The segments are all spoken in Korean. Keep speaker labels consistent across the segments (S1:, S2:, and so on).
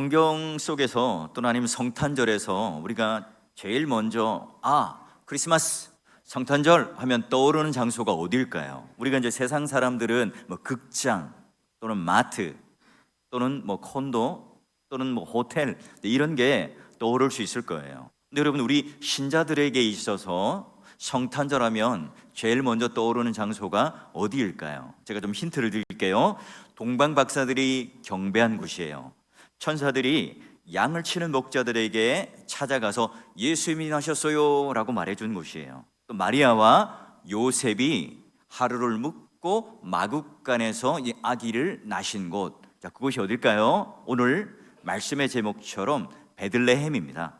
S1: 성경 속에서 또는 아니면 성탄절에서 우리가 제일 먼저 크리스마스 성탄절 하면 떠오르는 장소가 어디일까요? 우리가 이제 세상 사람들은 뭐 극장 또는 마트 또는 뭐 콘도 또는 뭐 호텔 이런 게 떠오를 수 있을 거예요. 근데 여러분, 우리 신자들에게 있어서 성탄절 하면 제일 먼저 떠오르는 장소가 어디일까요? 제가 좀 힌트를 드릴게요. 동방 박사들이 경배한 곳이에요. 천사들이 양을 치는 목자들에게 찾아가서 예수님이 나셨어요 라고 말해준 곳이에요. 또 마리아와 요셉이 하루를 묵고 마국간에서 이 아기를 낳으신 곳, 자, 그곳이 어딜까요? 오늘 말씀의 제목처럼 베들레헴입니다.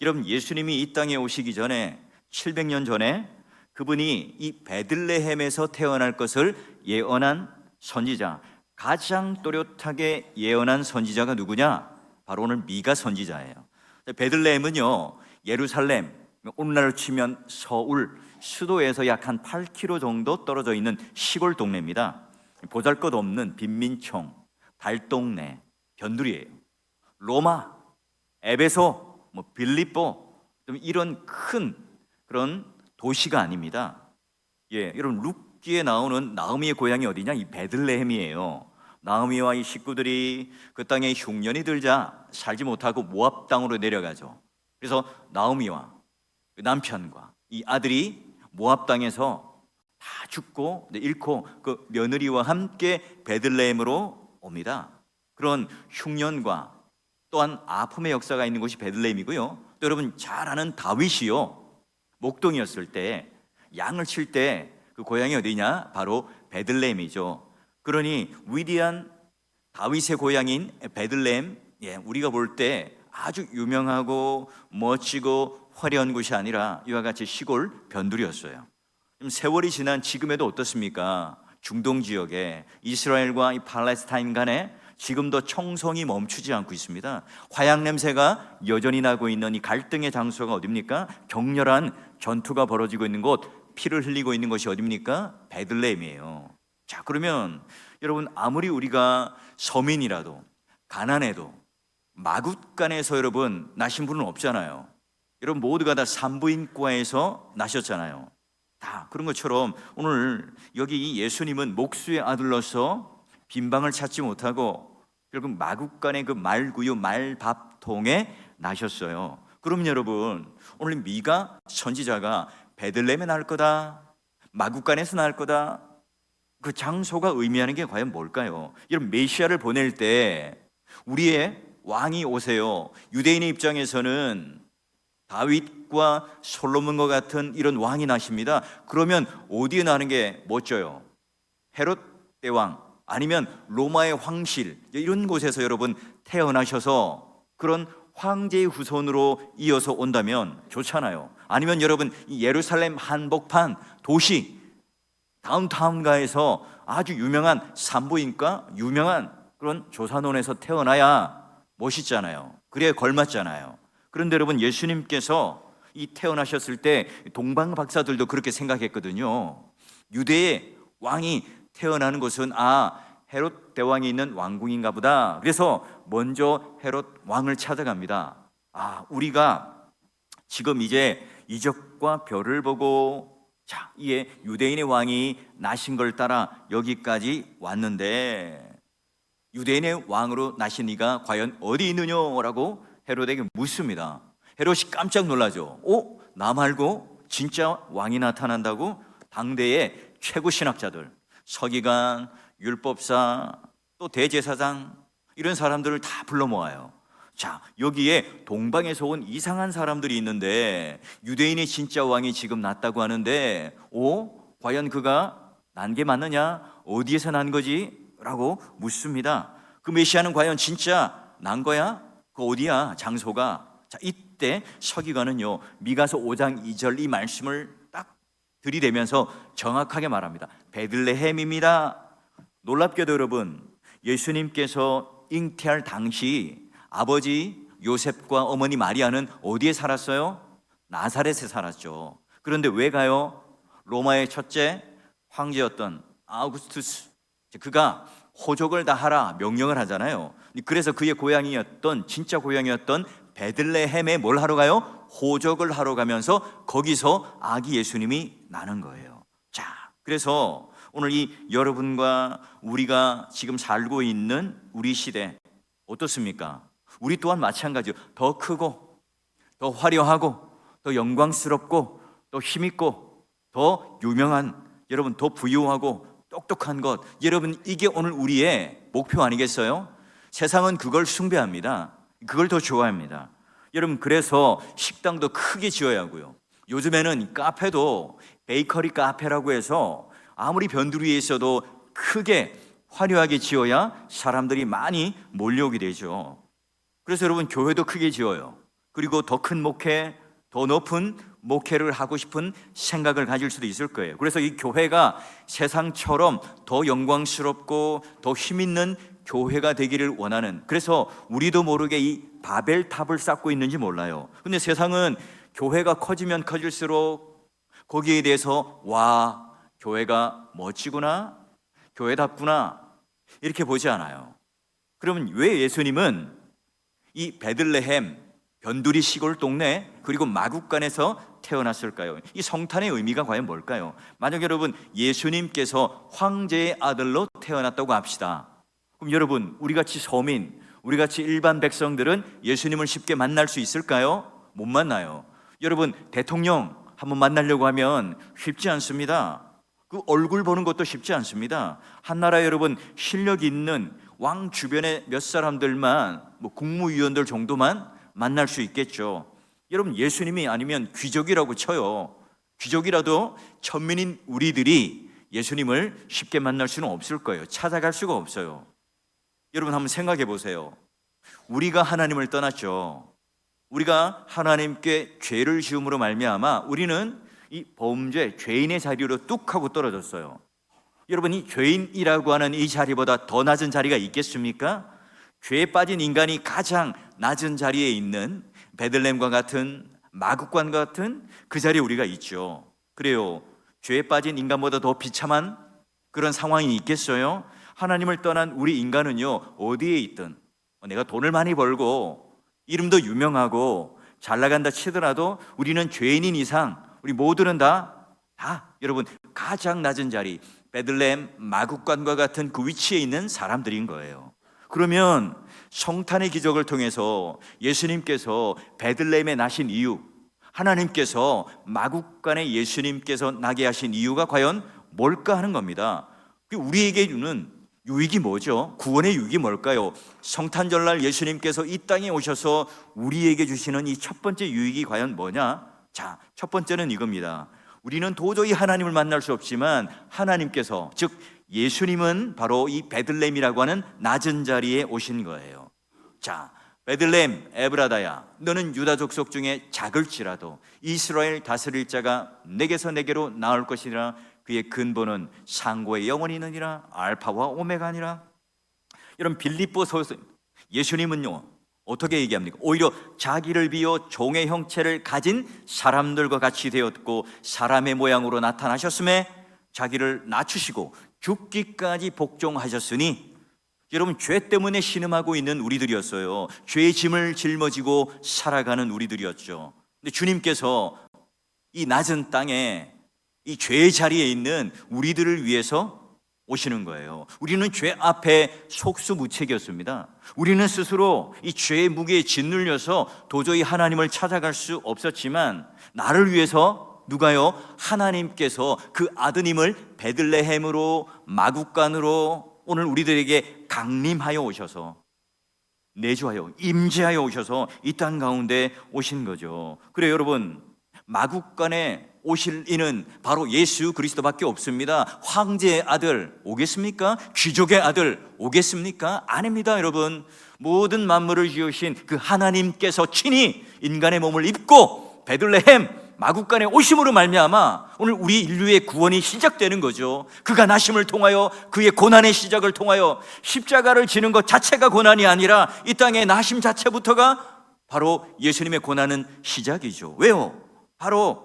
S1: 여러분, 예수님이 이 땅에 오시기 전에 700년 전에 그분이 이 베들레헴에서 태어날 것을 예언한 선지자, 가장 또렷하게 예언한 선지자가 누구냐? 바로 오늘 미가 선지자예요. 베들레헴은요, 예루살렘, 오늘날로 치면 서울 수도에서 약 한 8km 정도 떨어져 있는 시골 동네입니다. 보잘것없는 빈민촌, 달동네, 변두리예요. 로마, 에베소, 빌립보 좀 이런 큰 그런 도시가 아닙니다. 여러분, 룻기에 나오는 나오미의 고향이 어디냐? 이 베들레헴이에요. 나오미와 이 식구들이 그 땅에 흉년이 들자 살지 못하고 모압 땅으로 내려가죠. 그래서 나오미와 그 남편과 이 아들이 모압 땅에서 다 죽고 잃고 그 며느리와 함께 베들레헴으로 옵니다. 그런 흉년과 또한 아픔의 역사가 있는 곳이 베들레헴이고요. 또 여러분 잘 아는 다윗이요, 목동이었을 때 양을 칠 때 그 고향이 어디냐? 바로 베들레헴이죠. 그러니 위대한 다윗의 고향인 베들레헴, 우리가 볼 때 아주 유명하고 멋지고 화려한 곳이 아니라 이와 같이 시골 변두리였어요. 세월이 지난 지금에도 어떻습니까? 중동 지역에 이스라엘과 이 팔레스타인 간에 지금도 청성이 멈추지 않고 있습니다. 화약 냄새가 여전히 나고 있는 이 갈등의 장소가 어디입니까? 격렬한 전투가 벌어지고 있는 곳, 피를 흘리고 있는 곳이 어디입니까? 베들레헴이에요. 자, 그러면 여러분, 아무리 우리가 서민이라도 가난해도 마굿간에서 여러분 나신 분은 없잖아요. 여러분 모두가 다 산부인과에서 나셨잖아요. 다 그런 것처럼 오늘 여기 이 예수님은 목수의 아들로서 빈방을 찾지 못하고 결국 마국간의 그 말구유 말밥통에 나셨어요. 그럼 여러분, 오늘 미가 선지자가 베들레헴에 날 거다, 마국간에서 날 거다, 그 장소가 의미하는 게 과연 뭘까요? 여러분, 메시아를 보낼 때 우리의 왕이 오세요. 유대인의 입장에서는 다윗과 솔로몬과 같은 이런 왕이 나십니다. 그러면 어디에 나는 게 멋져요? 헤롯 대왕 아니면 로마의 황실, 이런 곳에서 여러분 태어나셔서 그런 황제의 후손으로 이어서 온다면 좋잖아요. 아니면 여러분 이 예루살렘 한복판 도시 다운타운가에서 아주 유명한 산부인과 유명한 그런 조산원에서 태어나야 멋있잖아요. 그래야 걸맞잖아요. 그런데 여러분, 예수님께서 이 태어나셨을 때 동방 박사들도 그렇게 생각했거든요. 유대의 왕이 태어나는 곳은 헤롯 대왕이 있는 왕궁인가 보다. 그래서 먼저 헤롯 왕을 찾아갑니다. 우리가 지금 이제 이적과 별을 보고 이에 유대인의 왕이 나신 걸 따라 여기까지 왔는데 유대인의 왕으로 나신 이가 과연 어디 있느냐라고 헤롯에게 묻습니다. 헤롯이 깜짝 놀라죠. 나 말고 진짜 왕이 나타난다고? 당대의 최고 신학자들, 서기관, 율법사, 또 대제사장, 이런 사람들을 다 불러 모아요. 자, 여기에 동방에서 온 이상한 사람들이 있는데 유대인의 진짜 왕이 지금 났다고 하는데 과연 그가 난 게 맞느냐? 어디에서 난 거지? 라고 묻습니다. 그 메시아는 과연 진짜 난 거야? 그 어디야? 장소가? 자, 이때 서기관은요, 미가서 5장 2절 이 말씀을 딱 들이대면서 정확하게 말합니다. 베들레헴입니다. 놀랍게도 여러분, 예수님께서 잉태할 당시 아버지 요셉과 어머니 마리아는 어디에 살았어요? 나사렛에 살았죠. 그런데 왜 가요? 로마의 첫째 황제였던 아우구스투스, 그가 호적을 다 하라 명령을 하잖아요. 그래서 그의 고향이었던 진짜 고향이었던 베들레헴에 뭘 하러 가요? 호적을 하러 가면서 거기서 아기 예수님이 나는 거예요. 자, 그래서 오늘 이 여러분과 우리가 지금 살고 있는 우리 시대 어떻습니까? 우리 또한 마찬가지로 더 크고 더 화려하고 더 영광스럽고 더 힘있고 더 유명한, 여러분 더 부유하고 똑똑한 것, 여러분 이게 오늘 우리의 목표 아니겠어요? 세상은 그걸 숭배합니다. 그걸 더 좋아합니다. 여러분 그래서 식당도 크게 지어야 하고요. 요즘에는 카페도 베이커리 카페라고 해서 아무리 변두리에 있어도 크게 화려하게 지어야 사람들이 많이 몰려오게 되죠. 그래서 여러분 교회도 크게 지어요. 그리고 더 큰 목회, 더 높은 목회를 하고 싶은 생각을 가질 수도 있을 거예요. 그래서 이 교회가 세상처럼 더 영광스럽고 더 힘있는 교회가 되기를 원하는, 그래서 우리도 모르게 이 바벨탑을 쌓고 있는지 몰라요. 근데 세상은 교회가 커지면 커질수록 거기에 대해서 와, 교회가 멋지구나, 교회답구나 이렇게 보지 않아요. 그러면 왜 예수님은 이 베들레헴 변두리 시골 동네 그리고 마국간에서 태어났을까요? 이 성탄의 의미가 과연 뭘까요? 만약 여러분 예수님께서 황제의 아들로 태어났다고 합시다. 그럼 여러분 우리같이 서민, 우리같이 일반 백성들은 예수님을 쉽게 만날 수 있을까요? 못 만나요. 여러분 대통령 한번 만나려고 하면 쉽지 않습니다. 그 얼굴 보는 것도 쉽지 않습니다. 한 나라 여러분 실력 있는 왕 주변의 몇 사람들만, 뭐 국무위원들 정도만 만날 수 있겠죠. 여러분 예수님이 아니면 귀족이라고 쳐요. 귀족이라도 천민인 우리들이 예수님을 쉽게 만날 수는 없을 거예요. 찾아갈 수가 없어요. 여러분 한번 생각해 보세요. 우리가 하나님을 떠났죠. 우리가 하나님께 죄를 지음으로 말미암아 우리는 이 범죄, 죄인의 자리로 뚝 하고 떨어졌어요. 여러분 이 죄인이라고 하는 이 자리보다 더 낮은 자리가 있겠습니까? 죄에 빠진 인간이 가장 낮은 자리에 있는 베들레헴과 같은 마국간과 같은 그 자리에 우리가 있죠. 그래요. 죄에 빠진 인간보다 더 비참한 그런 상황이 있겠어요? 하나님을 떠난 우리 인간은요 어디에 있든, 내가 돈을 많이 벌고 이름도 유명하고 잘 나간다 치더라도 우리는 죄인인 이상 우리 모두는 다 여러분 가장 낮은 자리, 베들레헴 마국간과 같은 그 위치에 있는 사람들인 거예요. 그러면 성탄의 기적을 통해서 예수님께서 베들레헴에 나신 이유, 하나님께서 마국간에 예수님께서 나게 하신 이유가 과연 뭘까 하는 겁니다. 우리에게 주는 유익이 뭐죠? 구원의 유익이 뭘까요? 성탄절날 예수님께서 이 땅에 오셔서 우리에게 주시는 이 첫 번째 유익이 과연 뭐냐? 자, 첫 번째는 이겁니다. 우리는 도저히 하나님을 만날 수 없지만 하나님께서, 즉 예수님은 바로 이 베들레헴이라고 하는 낮은 자리에 오신 거예요. 자, 베들레헴 에브라다야, 너는 유다 족속 중에 작을지라도 이스라엘 다스릴 자가 내게서 내게로 나올 것이라. 그의 근본은 상고의 영원히 있느니라. 알파와 오메가니라. 여러분 빌립보서에서 예수님은요 어떻게 얘기합니까? 오히려 자기를 비워 종의 형체를 가진 사람들과 같이 되었고 사람의 모양으로 나타나셨음에 자기를 낮추시고 죽기까지 복종하셨으니, 여러분 죄 때문에 신음하고 있는 우리들이었어요. 죄의 짐을 짊어지고 살아가는 우리들이었죠. 근데 주님께서 이 낮은 땅에 이 죄의 자리에 있는 우리들을 위해서 오시는 거예요. 우리는 죄 앞에 속수무책이었습니다. 우리는 스스로 이 죄의 무게에 짓눌려서 도저히 하나님을 찾아갈 수 없었지만 나를 위해서 누가요? 하나님께서 그 아드님을 베들레헴으로 마국간으로 오늘 우리들에게 강림하여 오셔서 내주하여 임재하여 오셔서 이 땅 가운데 오신 거죠. 그래요 여러분, 마국간에 오실 이는 바로 예수 그리스도밖에 없습니다. 황제의 아들 오겠습니까? 귀족의 아들 오겠습니까? 아닙니다. 여러분, 모든 만물을 지으신 그 하나님께서 친히 인간의 몸을 입고 베들레헴 마국간에 오심으로 말미암아 오늘 우리 인류의 구원이 시작되는 거죠. 그가 나심을 통하여 그의 고난의 시작을 통하여 십자가를 지는 것 자체가 고난이 아니라 이 땅의 나심 자체부터가 바로 예수님의 고난은 시작이죠. 왜요? 바로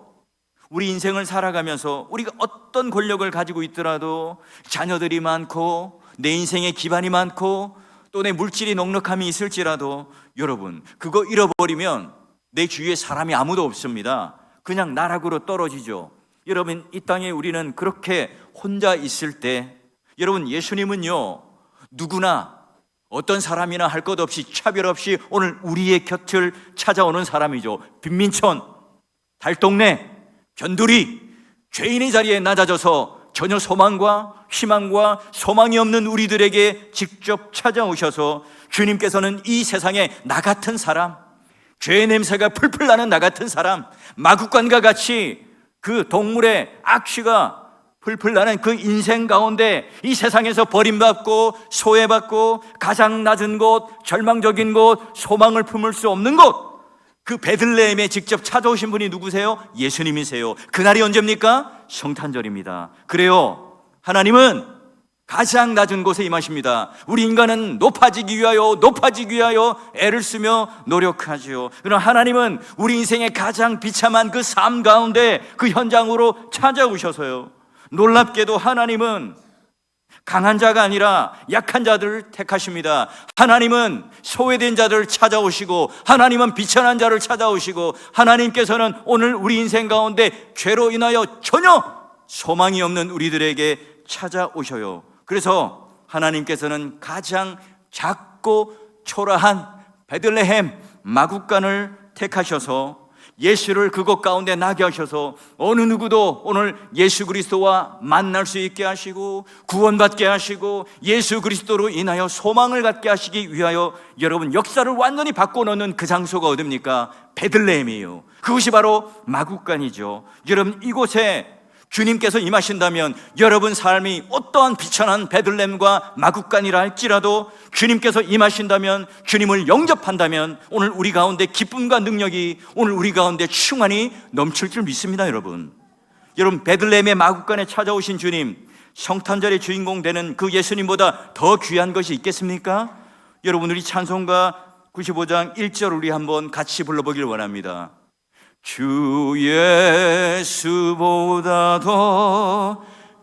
S1: 우리 인생을 살아가면서 우리가 어떤 권력을 가지고 있더라도, 자녀들이 많고 내 인생에 기반이 많고 또 내 물질이 넉넉함이 있을지라도 여러분, 그거 잃어버리면 내 주위에 사람이 아무도 없습니다. 그냥 나락으로 떨어지죠. 여러분, 이 땅에 우리는 그렇게 혼자 있을 때, 여러분, 예수님은요, 누구나 어떤 사람이나 할 것 없이 차별 없이 오늘 우리의 곁을 찾아오는 사람이죠. 빈민촌, 달동네, 변두리, 죄인의 자리에 낮아져서 전혀 소망과 희망과 소망이 없는 우리들에게 직접 찾아오셔서 주님께서는 이 세상에 나 같은 사람, 죄의 냄새가 풀풀 나는 나 같은 사람, 마구간과 같이 그 동물의 악취가 풀풀 나는 그 인생 가운데 이 세상에서 버림받고 소외받고 가장 낮은 곳, 절망적인 곳, 소망을 품을 수 없는 곳, 그 베들레헴에 직접 찾아오신 분이 누구세요? 예수님이세요. 그날이 언제입니까? 성탄절입니다. 그래요, 하나님은 가장 낮은 곳에 임하십니다. 우리 인간은 높아지기 위하여 애를 쓰며 노력하지요. 그러나 하나님은 우리 인생의 가장 비참한 그 삶 가운데 그 현장으로 찾아오셔서요, 놀랍게도 하나님은 강한 자가 아니라 약한 자들을 택하십니다. 하나님은 소외된 자들을 찾아오시고, 하나님은 비천한 자를 찾아오시고, 하나님께서는 오늘 우리 인생 가운데 죄로 인하여 전혀 소망이 없는 우리들에게 찾아오셔요. 그래서 하나님께서는 가장 작고 초라한 베들레헴 마구간을 택하셔서 예수를 그곳 가운데 나게 하셔서 어느 누구도 오늘 예수 그리스도와 만날 수 있게 하시고 구원받게 하시고 예수 그리스도로 인하여 소망을 갖게 하시기 위하여 여러분 역사를 완전히 바꿔놓는 그 장소가 어딥니까? 베들레헴이에요. 그것이 바로 마구간이죠. 여러분, 이곳에 주님께서 임하신다면 여러분 삶이 어떠한 비천한 베들레헴과 마구간이라 할지라도 주님께서 임하신다면, 주님을 영접한다면 오늘 우리 가운데 기쁨과 능력이 오늘 우리 가운데 충만히 넘칠 줄 믿습니다. 여러분, 베들레헴의 마구간에 찾아오신 주님, 성탄절의 주인공 되는 그 예수님보다 더 귀한 것이 있겠습니까? 여러분, 우리 찬송가 95장 1절 우리 한번 같이 불러보길 원합니다. 주 예수보다 더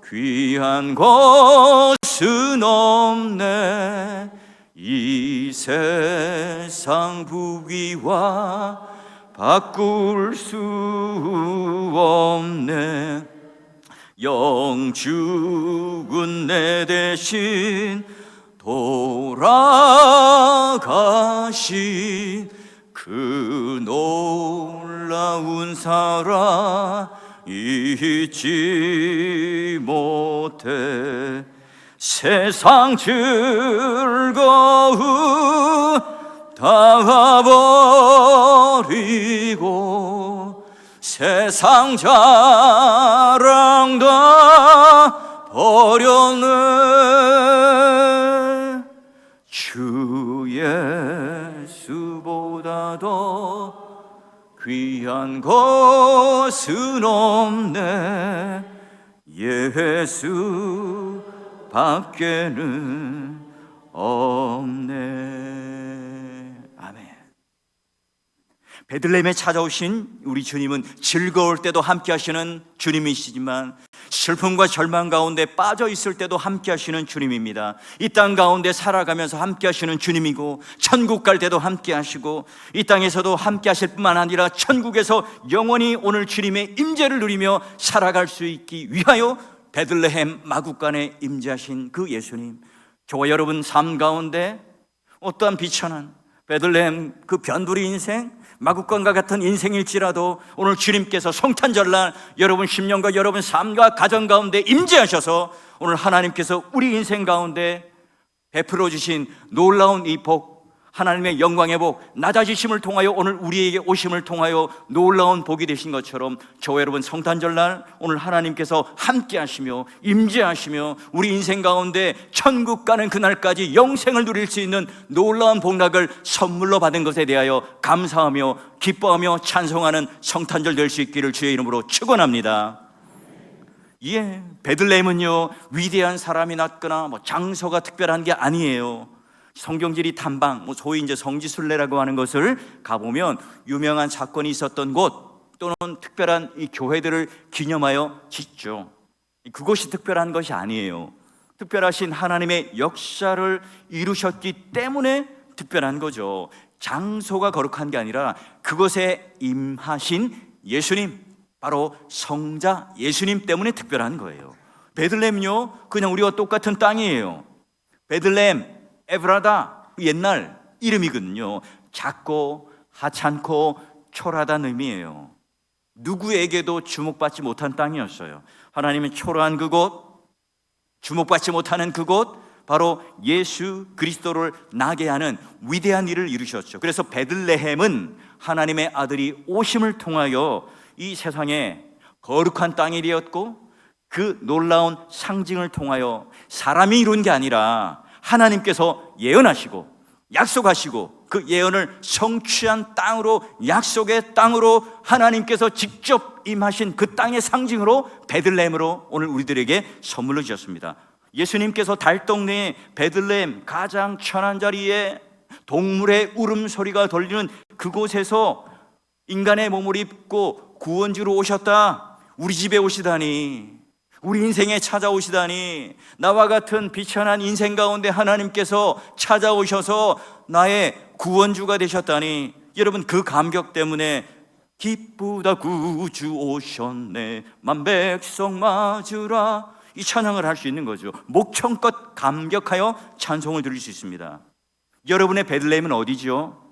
S1: 귀한 것은 없네. 이 세상 부귀와 바꿀 수 없네. 영죽은 내 대신 돌아가신 그 놀라운 사랑 잊지 못해. 세상 즐거움 다 버리고 세상 자랑 다 버렸네. 주 예수보다 더 귀한 것은 없네. 예수 밖에는 없네. 아멘. 베들레헴에 찾아오신 우리 주님은 즐거울 때도 함께 하시는 주님이시지만 슬픔과 절망 가운데 빠져 있을 때도 함께 하시는 주님입니다. 이 땅 가운데 살아가면서 함께 하시는 주님이고, 천국 갈 때도 함께 하시고, 이 땅에서도 함께 하실 뿐만 아니라 천국에서 영원히 오늘 주님의 임재를 누리며 살아갈 수 있기 위하여 베들레헴 마구간에 임재하신 그 예수님, 저와 여러분 삶 가운데 어떠한 비천한 베들레헴 그 변두리 인생, 마구간과 같은 인생일지라도 오늘 주님께서 성탄절날 여러분 심령과 여러분 삶과 가정 가운데 임재하셔서 오늘 하나님께서 우리 인생 가운데 베풀어 주신 놀라운 이 복, 하나님의 영광의 복, 낮아지심을 통하여 오늘 우리에게 오심을 통하여 놀라운 복이 되신 것처럼 저와 여러분 성탄절날 오늘 하나님께서 함께 하시며 임재하시며 우리 인생 가운데 천국 가는 그날까지 영생을 누릴 수 있는 놀라운 복락을 선물로 받은 것에 대하여 감사하며 기뻐하며 찬송하는 성탄절 될 수 있기를 주의 이름으로 축원합니다. 예, 베들레헴은요 위대한 사람이 났거나 장소가 특별한 게 아니에요. 성경지리 탐방, 소위 이제 성지순례라고 하는 것을 가보면 유명한 사건이 있었던 곳 또는 특별한 이 교회들을 기념하여 짓죠. 그것이 특별한 것이 아니에요. 특별하신 하나님의 역사를 이루셨기 때문에 특별한 거죠. 장소가 거룩한 게 아니라 그것에 임하신 예수님, 바로 성자 예수님 때문에 특별한 거예요. 베들레헴요, 그냥 우리와 똑같은 땅이에요. 베들레헴, 에브라다, 옛날 이름이거든요. 작고 하찮고 초라하다는 의미예요. 누구에게도 주목받지 못한 땅이었어요. 하나님은 초라한 그곳, 주목받지 못하는 그곳, 바로 예수 그리스도를 나게 하는 위대한 일을 이루셨죠. 그래서 베들레헴은 하나님의 아들이 오심을 통하여 이 세상에 거룩한 땅이 되었고, 그 놀라운 상징을 통하여 사람이 이룬 게 아니라 하나님께서 예언하시고 약속하시고 그 예언을 성취한 땅으로, 약속의 땅으로 하나님께서 직접 임하신 그 땅의 상징으로 베들레헴으로 오늘 우리들에게 선물로 주셨습니다. 예수님께서 달동네의 베들레헴 가장 천한 자리에 동물의 울음소리가 들리는 그곳에서 인간의 몸을 입고 구원주로 오셨다. 우리 집에 오시다니, 우리 인생에 찾아오시다니, 나와 같은 비천한 인생 가운데 하나님께서 찾아오셔서 나의 구원주가 되셨다니, 여러분 그 감격 때문에 기쁘다 구주 오셨네 만백성 맞으라, 이 찬양을 할 수 있는 거죠. 목청껏 감격하여 찬송을 드릴 수 있습니다. 여러분의 베들레헴은 어디죠?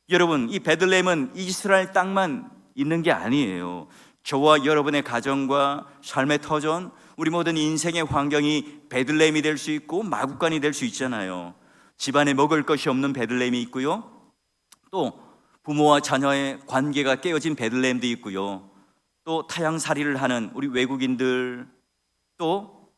S1: 여러분, 이 베들레헴은 이스라엘 땅만 있는 게 아니에요. 저와 여러분의 가정과 삶의 터전, 우리 모든 인생의 환경이 베들레헴이 될 수 있고 마구간이 될 수 있잖아요. 집안에 먹을 것이 없는 베들레헴이 있고요, 또 부모와 자녀의 관계가 깨어진 베들레헴도 있고요, 또 타향살이를 하는 우리 외국인들, 또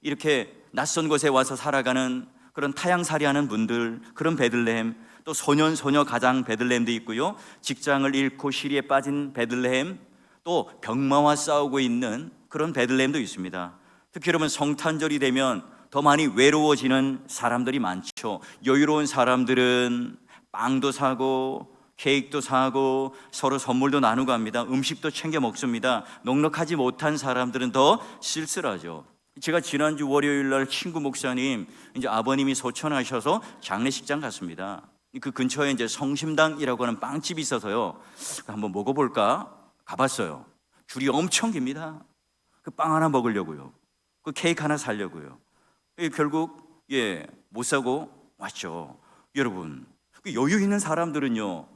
S1: 이렇게 낯선 곳에 와서 살아가는 그런 타향살이하는 분들, 그런 베들레헴, 또 소년 소녀 가장 베들레헴도 있고요, 직장을 잃고 시리에 빠진 베들레헴, 또 병마와 싸우고 있는 그런 베들레헴도 있습니다. 특히 여러분, 성탄절이 되면 더 많이 외로워지는 사람들이 많죠. 여유로운 사람들은 빵도 사고 케이크도 사고 서로 선물도 나누고 합니다. 음식도 챙겨 먹습니다. 넉넉하지 못한 사람들은 더 쓸쓸하죠. 제가 지난주 월요일 날 친구 목사님, 이제 아버님이 소천하셔서 장례식장 갔습니다. 그 근처에 이제 성심당이라고 하는 빵집이 있어서요, 한번 먹어볼까 가봤어요. 줄이 엄청 깁니다. 그 빵 하나 먹으려고요, 그 케이크 하나 사려고요. 결국 못 사고 왔죠. 여러분, 여유 있는 사람들은요,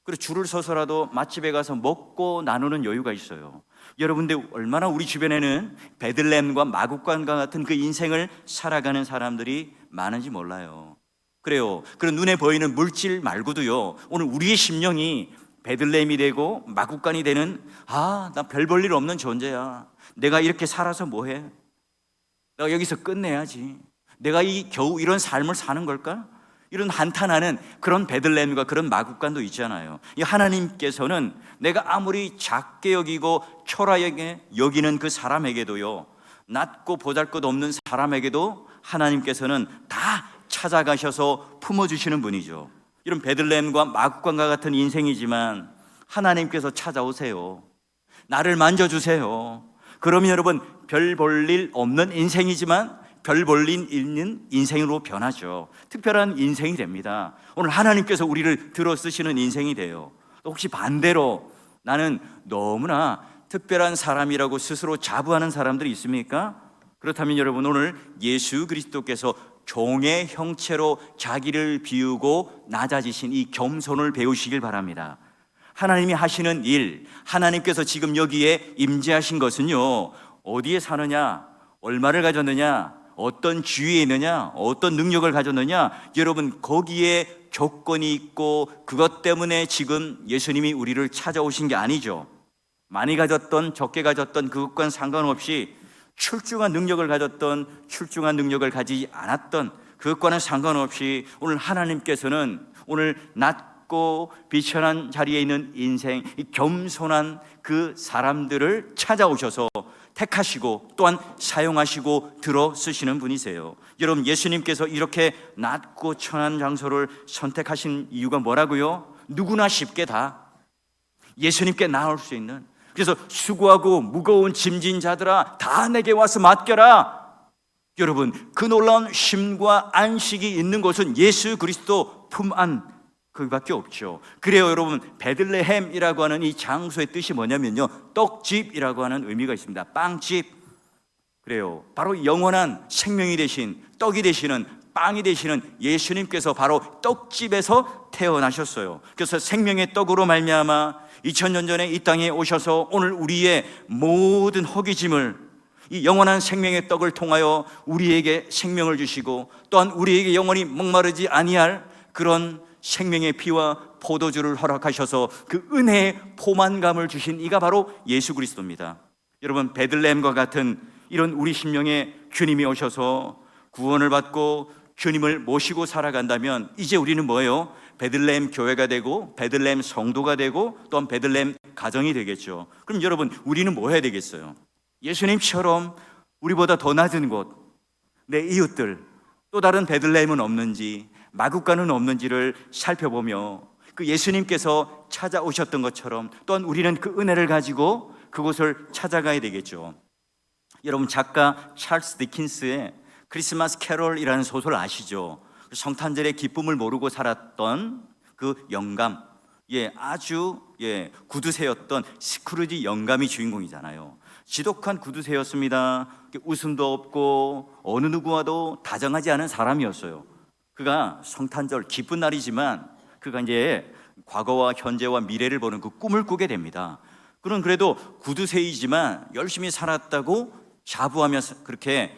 S1: 그래 줄을 서서라도 맛집에 가서 먹고 나누는 여유가 있어요. 여러분들 얼마나 우리 주변에는 베들레헴과 마국간과 같은 그 인생을 살아가는 사람들이 많은지 몰라요. 그래요. 그런 눈에 보이는 물질 말고도요, 오늘 우리의 심령이 베들레헴이 되고 마국간이 되는, 나 별 볼 일 없는 존재야, 내가 이렇게 살아서 뭐해, 내가 여기서 끝내야지, 내가 겨우 이런 삶을 사는 걸까, 이런 한탄하는 그런 베들레헴과 그런 마국간도 있잖아요. 이 하나님께서는 내가 아무리 작게 여기고 초라하게 여기는 그 사람에게도요, 낮고 보잘것없는 사람에게도 하나님께서는 다 찾아가셔서 품어주시는 분이죠. 이런 베들레헴과 마국간과 같은 인생이지만 하나님께서 찾아오세요. 나를 만져주세요. 그러면 여러분, 별 볼 일 없는 인생이지만 별 볼 일 있는 인생으로 변하죠. 특별한 인생이 됩니다. 오늘 하나님께서 우리를 들어 쓰시는 인생이 돼요. 또 혹시 반대로 나는 너무나 특별한 사람이라고 스스로 자부하는 사람들이 있습니까? 그렇다면 여러분, 오늘 예수 그리스도께서 종의 형체로 자기를 비우고 낮아지신 이 겸손을 배우시길 바랍니다. 하나님이 하시는 일, 하나님께서 지금 여기에 임재하신 것은요, 어디에 사느냐, 얼마를 가졌느냐, 어떤 지위에 있느냐, 어떤 능력을 가졌느냐, 여러분 거기에 조건이 있고 그것 때문에 지금 예수님이 우리를 찾아오신 게 아니죠. 많이 가졌던 적게 가졌던 그것과는 상관없이, 출중한 능력을 가졌던 출중한 능력을 가지지 않았던 그것과는 상관없이, 오늘 하나님께서는 오늘 낮고 비천한 자리에 있는 인생, 이 겸손한 그 사람들을 찾아오셔서 택하시고 또한 사용하시고 들어 쓰시는 분이세요. 여러분, 예수님께서 이렇게 낮고 천한 장소를 선택하신 이유가 뭐라고요? 누구나 쉽게 다 예수님께 나올 수 있는, 그래서 수고하고 무거운 짐진 자들아 다 내게 와서 맡겨라, 여러분, 그 놀라운 쉼과 안식이 있는 곳은 예수 그리스도 품 안 그밖에 없죠. 그래요, 여러분, 베들레헴이라고 하는 이 장소의 뜻이 뭐냐면요, 떡집이라고 하는 의미가 있습니다. 빵집. 그래요, 바로 영원한 생명이 되신, 떡이 되시는, 빵이 되시는 예수님께서 바로 떡집에서 태어나셨어요. 그래서 생명의 떡으로 말미암아 2000년 전에 이 땅에 오셔서 오늘 우리의 모든 허기짐을, 이 영원한 생명의 떡을 통하여 우리에게 생명을 주시고, 또한 우리에게 영원히 목마르지 아니할 그런 생명의 피와 포도주를 허락하셔서 그 은혜의 포만감을 주신 이가 바로 예수 그리스도입니다. 여러분, 베들레헴과 같은 이런 우리 심령에 주님이 오셔서 구원을 받고 주님을 모시고 살아간다면 이제 우리는 뭐예요? 베들레헴 교회가 되고 베들레헴 성도가 되고 또한 베들레헴 가정이 되겠죠. 그럼 여러분, 우리는 뭐 해야 되겠어요? 예수님처럼 우리보다 더 낮은 곳, 내 이웃들, 또 다른 베들레헴은 없는지, 마국간은 없는지를 살펴보며 그 예수님께서 찾아오셨던 것처럼 또한 우리는 그 은혜를 가지고 그곳을 찾아가야 되겠죠. 여러분, 작가 찰스 디킨스의 크리스마스 캐롤이라는 소설 아시죠? 성탄절의 기쁨을 모르고 살았던 그 영감, 아주 구두쇠였던 스크루지 영감이 주인공이잖아요. 지독한 구두쇠였습니다. 웃음도 없고 어느 누구와도 다정하지 않은 사람이었어요. 그가 성탄절 기쁜 날이지만 그가 이제 과거와 현재와 미래를 보는 그 꿈을 꾸게 됩니다. 그는 그래도 구두쇠이지만 열심히 살았다고 자부하면서 그렇게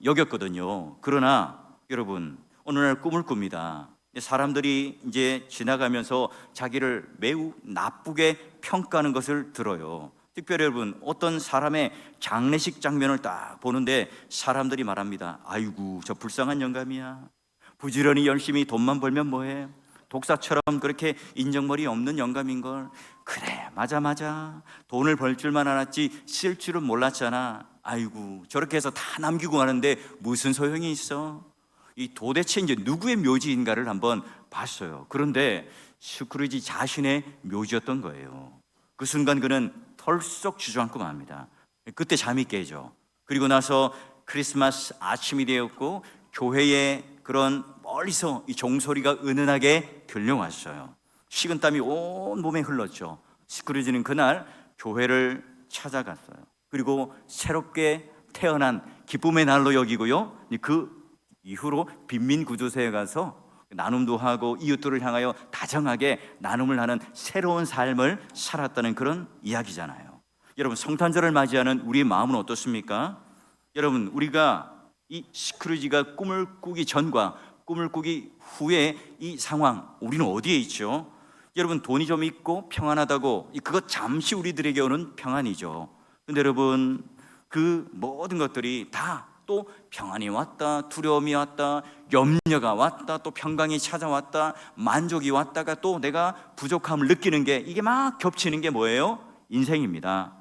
S1: 여겼거든요. 그러나 여러분, 어느 날 꿈을 꿉니다. 사람들이 이제 지나가면서 자기를 매우 나쁘게 평가하는 것을 들어요. 특별히 여러분, 어떤 사람의 장례식 장면을 딱 보는데 사람들이 말합니다. 아이고, 저 불쌍한 영감이야. 부지런히 열심히 돈만 벌면 뭐해? 독사처럼 그렇게 인정머리 없는 영감인걸. 그래, 맞아. 돈을 벌 줄만 알았지 쓸 줄은 몰랐잖아. 아이고, 저렇게 해서 다 남기고 가는데 무슨 소용이 있어? 이 도대체 이제 누구의 묘지인가를 한번 봤어요. 그런데 스크루지 자신의 묘지였던 거예요. 그 순간 그는 털썩 주저앉고 맙니다. 그때 잠이 깨죠. 그리고 나서 크리스마스 아침이 되었고 교회에 그런 멀리서 이 종소리가 은은하게 들려왔어요. 식은땀이 온 몸에 흘렀죠. 스크루지는 그날 교회를 찾아갔어요. 그리고 새롭게 태어난 기쁨의 날로 여기고요, 그 이후로 빈민 구두쇠에 가서 나눔도 하고 이웃들을 향하여 다정하게 나눔을 하는 새로운 삶을 살았다는 그런 이야기잖아요. 여러분, 성탄절을 맞이하는 우리의 마음은 어떻습니까? 여러분, 우리가 이 스크루지가 꿈을 꾸기 전과 꿈을 꾸기 후에 이 상황, 우리는 어디에 있죠? 여러분, 돈이 좀 있고 평안하다고 그것 잠시 우리들에게 오는 평안이죠. 근데 여러분, 그 모든 것들이 다 또 평안이 왔다, 두려움이 왔다, 염려가 왔다, 또 평강이 찾아왔다, 만족이 왔다가 또 내가 부족함을 느끼는 게, 이게 막 겹치는 게 뭐예요? 인생입니다.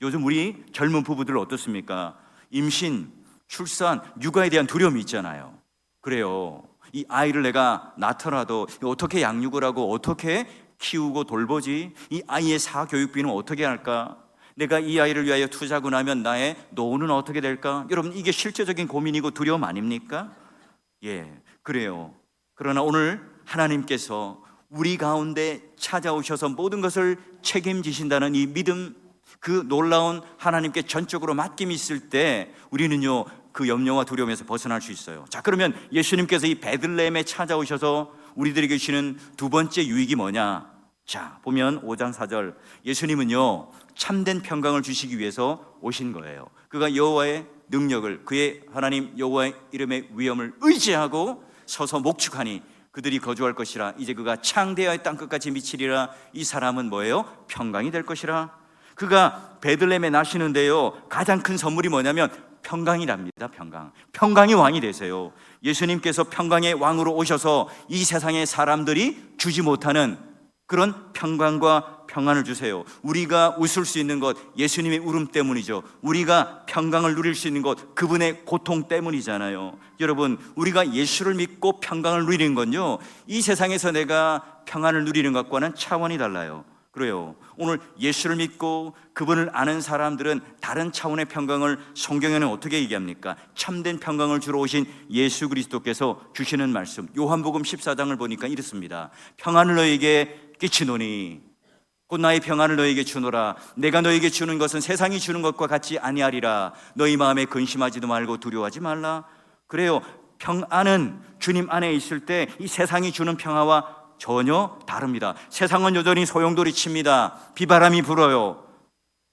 S1: 요즘 우리 젊은 부부들 어떻습니까? 임신, 출산, 육아에 대한 두려움이 있잖아요. 그래요. 이 아이를 내가 낳더라도 어떻게 양육을 하고 어떻게 키우고 돌보지? 이 아이의 사교육비는 어떻게 할까? 내가 이 아이를 위하여 투자하고 나면 나의 노후는 어떻게 될까? 여러분, 이게 실제적인 고민이고 두려움 아닙니까? 그래요. 그러나 오늘 하나님께서 우리 가운데 찾아오셔서 모든 것을 책임지신다는 이 믿음, 그 놀라운 하나님께 전적으로 맡김이 있을 때 우리는요, 그 염려와 두려움에서 벗어날 수 있어요. 자, 그러면 예수님께서 이 베들레헴에 찾아오셔서 우리들에게 주시는 두 번째 유익이 뭐냐? 자, 보면 5장 4절, 예수님은요 참된 평강을 주시기 위해서 오신 거예요. 그가 여호와의 능력을, 그의 하나님 여호와의 이름의 위엄을 의지하고 서서 목축하니 그들이 거주할 것이라. 이제 그가 창대하여 땅끝까지 미치리라. 이 사람은 뭐예요? 평강이 될 것이라. 그가 베들레헴에 나시는데요, 가장 큰 선물이 뭐냐면 평강이랍니다. 평강이 왕이 되세요. 예수님께서 평강의 왕으로 오셔서 이 세상의 사람들이 주지 못하는 그런 평강과 평안을 주세요. 우리가 웃을 수 있는 것, 예수님의 울음 때문이죠. 우리가 평강을 누릴 수 있는 것, 그분의 고통 때문이잖아요. 여러분, 우리가 예수를 믿고 평강을 누리는 건요, 이 세상에서 내가 평안을 누리는 것과는 차원이 달라요. 그래요. 오늘 예수를 믿고 그분을 아는 사람들은 다른 차원의 평강을 성경에는 어떻게 얘기합니까? 참된 평강을 주러 오신 예수 그리스도께서 주시는 말씀, 요한복음 14장을 보니까 이렇습니다. 평안을 너에게 끼치노니 곧 나의 평안을 너에게 주노라. 내가 너에게 주는 것은 세상이 주는 것과 같이 아니하리라. 너희 마음에 근심하지도 말고 두려워하지 말라. 그래요. 평안은 주님 안에 있을 때 이 세상이 주는 평화와 전혀 다릅니다. 세상은 여전히 소용돌이 칩니다. 비바람이 불어요.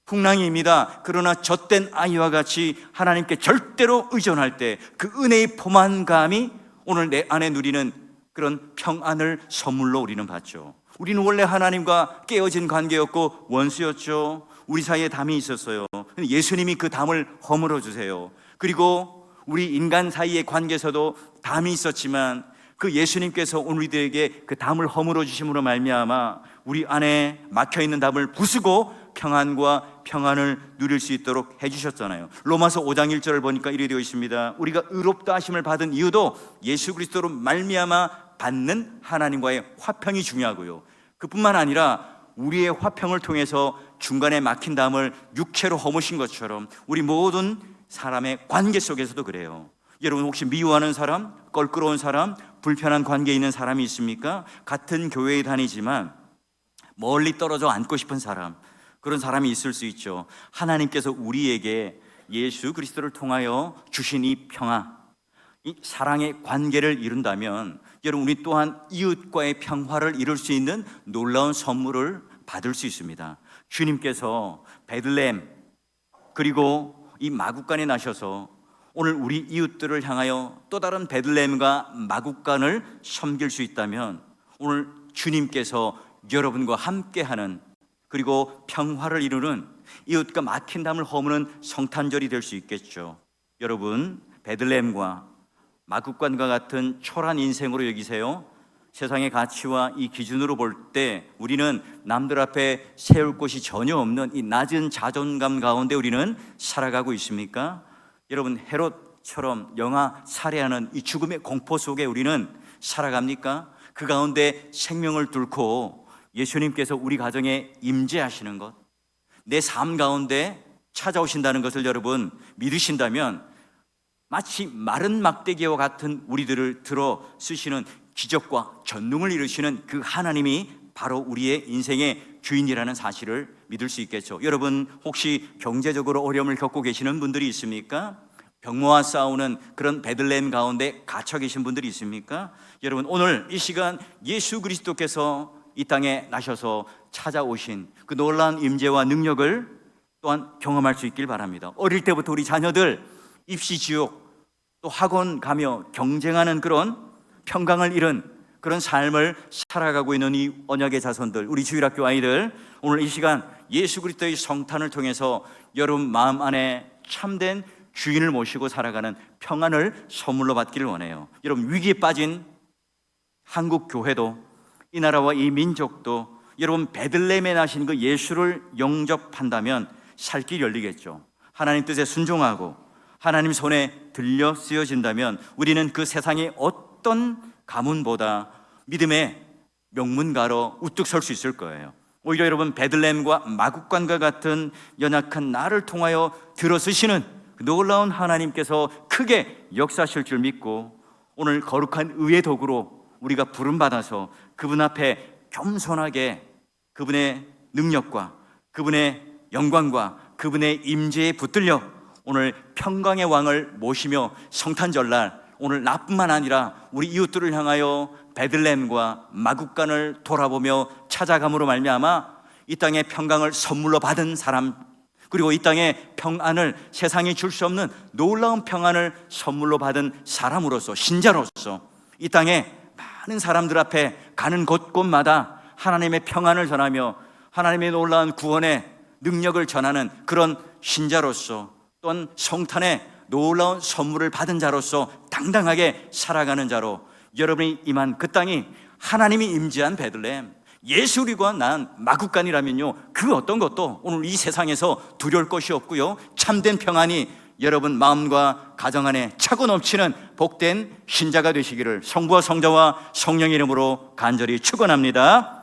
S1: 풍랑입니다. 그러나 젖된 아이와 같이 하나님께 절대로 의존할 때 그 은혜의 포만감이 오늘 내 안에 누리는 그런 평안을 선물로 우리는 받죠. 우리는 원래 하나님과 깨어진 관계였고 원수였죠. 우리 사이에 담이 있었어요. 예수님이 그 담을 허물어 주세요. 그리고 우리 인간 사이의 관계에서도 담이 있었지만 그 예수님께서 오늘 우리들에게 그 담을 허물어 주심으로 말미암아 우리 안에 막혀있는 담을 부수고 평안과 평안을 누릴 수 있도록 해주셨잖아요. 로마서 5장 1절을 보니까 이렇게 되어 있습니다. 우리가 의롭다 하심을 받은 이유도 예수 그리스도로 말미암아 받는 하나님과의 화평이 중요하고요. 그뿐만 아니라 우리의 화평을 통해서 중간에 막힌 담을 육체로 허무신 것처럼 우리 모든 사람의 관계 속에서도 그래요. 여러분 혹시 미워하는 사람, 껄끄러운 사람, 불편한 관계에 있는 사람이 있습니까? 같은 교회에 다니지만 멀리 떨어져 앉고 싶은 사람, 그런 사람이 있을 수 있죠. 하나님께서 우리에게 예수 그리스도를 통하여 주신 이 평화, 이 사랑의 관계를 이룬다면 여러분 우리 또한 이웃과의 평화를 이룰 수 있는 놀라운 선물을 받을 수 있습니다. 주님께서 베들레헴 그리고 이 마국간에 나셔서 오늘 우리 이웃들을 향하여 또 다른 베들레헴과 마국간을 섬길 수 있다면 오늘 주님께서 여러분과 함께하는 그리고 평화를 이루는 이웃과 막힌 담을 허무는 성탄절이 될 수 있겠죠. 여러분 베들레헴과 마국간과 같은 초라한 인생으로 여기세요. 세상의 가치와 이 기준으로 볼 때 우리는 남들 앞에 세울 곳이 전혀 없는 이 낮은 자존감 가운데 우리는 살아가고 있습니까? 여러분 헤롯처럼 영아 살해하는 이 죽음의 공포 속에 우리는 살아갑니까? 그 가운데 생명을 뚫고 예수님께서 우리 가정에 임재하시는 것, 내 삶 가운데 찾아오신다는 것을 여러분 믿으신다면 마치 마른 막대기와 같은 우리들을 들어 쓰시는 기적과 전능을 이루시는 그 하나님이 바로 우리의 인생의 주인이라는 사실을 믿을 수 있겠죠. 여러분 혹시 경제적으로 어려움을 겪고 계시는 분들이 있습니까? 병모와 싸우는 그런 베들레헴 가운데 갇혀 계신 분들이 있습니까? 여러분 오늘 이 시간 예수 그리스도께서 이 땅에 나셔서 찾아오신 그 놀라운 임재와 능력을 또한 경험할 수 있길 바랍니다. 어릴 때부터 우리 자녀들 입시 지옥 또 학원 가며 경쟁하는 그런 평강을 잃은 그런 삶을 살아가고 있는 이 언약의 자손들, 우리 주일학교 아이들, 오늘 이 시간 예수 그리스도의 성탄을 통해서 여러분 마음 안에 참된 주인을 모시고 살아가는 평안을 선물로 받기를 원해요. 여러분 위기에 빠진 한국 교회도 이 나라와 이 민족도 여러분 베들레헴에 나신 그 예수를 영접한다면 살 길이 열리겠죠. 하나님 뜻에 순종하고 하나님 손에 들려 쓰여진다면 우리는 그 세상의 어떤 가문보다 믿음의 명문가로 우뚝 설 수 있을 거예요. 오히려 여러분 베들레헴과 마국간과 같은 연약한 나를 통하여 들어서시는 그 놀라운 하나님께서 크게 역사하실 줄 믿고 오늘 거룩한 의의 도구로 우리가 부름받아서 그분 앞에 겸손하게 그분의 능력과 그분의 영광과 그분의 임재에 붙들려 오늘 평강의 왕을 모시며 성탄절날 오늘 나뿐만 아니라 우리 이웃들을 향하여 베들레헴과 마국간을 돌아보며 찾아감으로 말미암아 이 땅의 평강을 선물로 받은 사람, 그리고 이 땅의 평안을 세상이 줄 수 없는 놀라운 평안을 선물로 받은 사람으로서, 신자로서 이 땅에 많은 사람들 앞에 가는 곳곳마다 하나님의 평안을 전하며 하나님의 놀라운 구원의 능력을 전하는 그런 신자로서, 또한 성탄의 놀라운 선물을 받은 자로서 당당하게 살아가는 자로 여러분이 임한 그 땅이 하나님이 임재한 베들레헴, 예수리고 난 마국간이라면요 그 어떤 것도 오늘 이 세상에서 두려울 것이 없고요, 참된 평안이 여러분 마음과 가정 안에 차고 넘치는 복된 신자가 되시기를 성부와 성자와 성령의 이름으로 간절히 축원합니다.